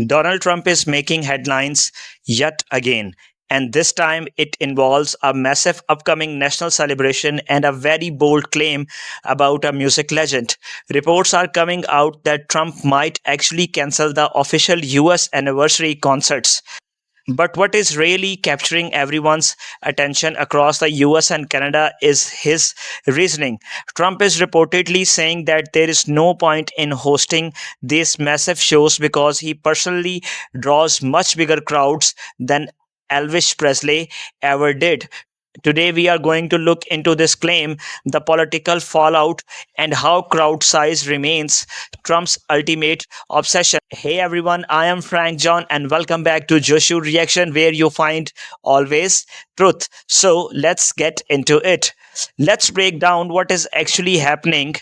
Donald Trump is making headlines yet again. And this time it involves a massive upcoming national celebration and a very bold claim about a music legend. Reports are coming out that Trump might actually cancel the official US anniversary concerts. But what is really capturing everyone's attention across the US and Canada is his reasoning. Trump is reportedly saying that there is no point in hosting these massive shows because he personally draws much bigger crowds than Elvis Presley ever did. Today, we are going to look into this claim, the political fallout, and how crowd size remains Trump's ultimate obsession. Hey everyone, I am Frank John, and welcome back to Joshu Reaction, where you find always truth. So, let's get into it. Let's break down what is actually happening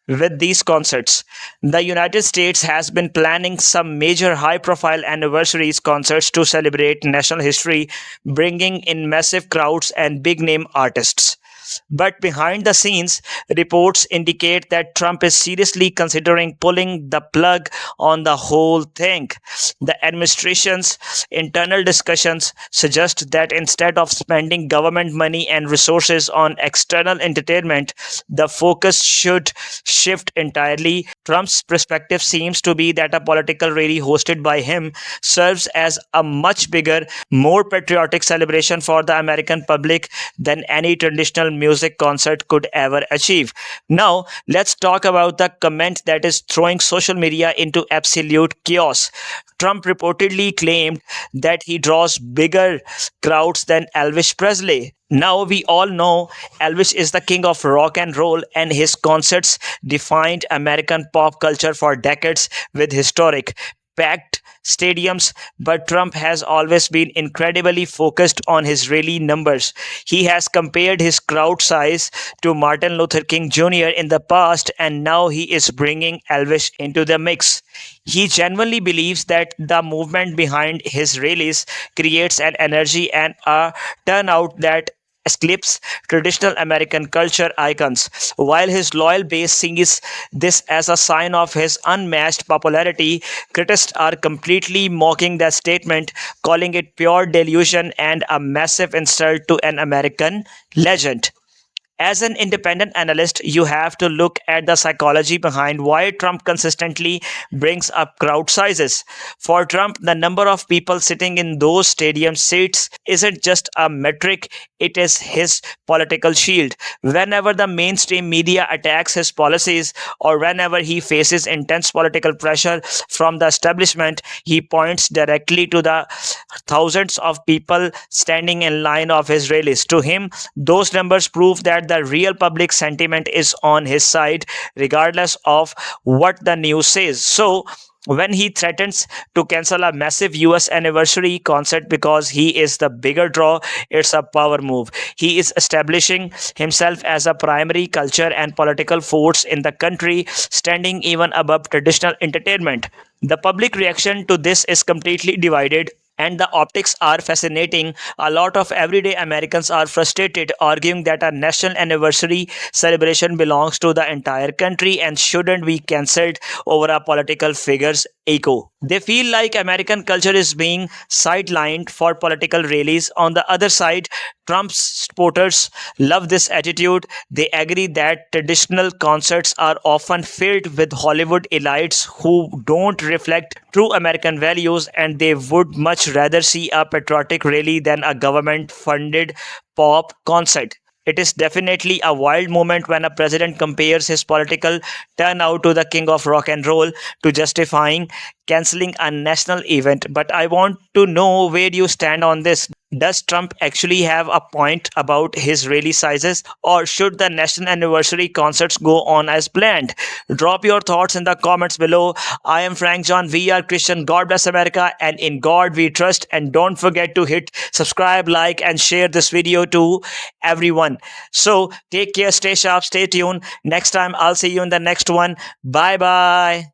with these concerts. The United States has been planning some major high profile anniversaries concerts to celebrate national history, bringing in massive crowds and big name artists. But behind the scenes, reports indicate that Trump is seriously considering pulling the plug on the whole thing. The administration's internal discussions suggest that instead of spending government money and resources on external entertainment, the focus should shift entirely. Trump's perspective seems to be that a political rally hosted by him serves as a much bigger, more patriotic celebration for the American public than any traditional music concert could ever achieve. Now, let's talk about the comment that is throwing social media into absolute chaos. Trump reportedly claimed that he draws bigger crowds than Elvis Presley. Now, we all know Elvis is the king of rock and roll, and his concerts defined American pop culture for decades with historic, packed stadiums, but Trump has always been incredibly focused on his rally numbers. He has compared his crowd size to Martin Luther King Jr. in the past, and now he is bringing Elvis into the mix. He genuinely believes that the movement behind his rallies creates an energy and a turnout that eclipse traditional American culture icons. While his loyal base sees this as a sign of his unmatched popularity, critics are completely mocking that statement, calling it pure delusion and a massive insult to an American legend. As an independent analyst, you have to look at the psychology behind why Trump consistently brings up crowd sizes. For Trump, the number of people sitting in those stadium seats isn't just a metric, it is his political shield. Whenever the mainstream media attacks his policies or whenever he faces intense political pressure from the establishment, he points directly to the thousands of people standing in line of his rallies. To him, those numbers prove that the real public sentiment is on his side, regardless of what the news says. So, when he threatens to cancel a massive US anniversary concert because he is the bigger draw, it's a power move. He is establishing himself as a primary culture and political force in the country, standing even above traditional entertainment. The public reaction to this is completely divided, and the optics are fascinating. A lot of everyday Americans are frustrated, arguing that a national anniversary celebration belongs to the entire country and shouldn't be cancelled over a political figure's ego. They feel like American culture is being sidelined for political rallies. On the other side, Trump's supporters love this attitude. They agree that traditional concerts are often filled with Hollywood elites who don't reflect true American values, and they would much rather see a patriotic rally than a government funded pop concert. It is definitely a wild moment when a president compares his political turnout to the king of rock and roll to justifying canceling a national event. But I want to know where you stand on this. Does Trump actually have a point about his rally sizes, or should the national anniversary concerts go on as planned? Drop your thoughts in the comments below. I am Frank John. We are Christian. God bless America, and in God we trust. And don't forget to hit subscribe, like, and share this video to everyone. So take care, stay sharp, stay tuned. Next time, I'll see you in the next one. Bye bye.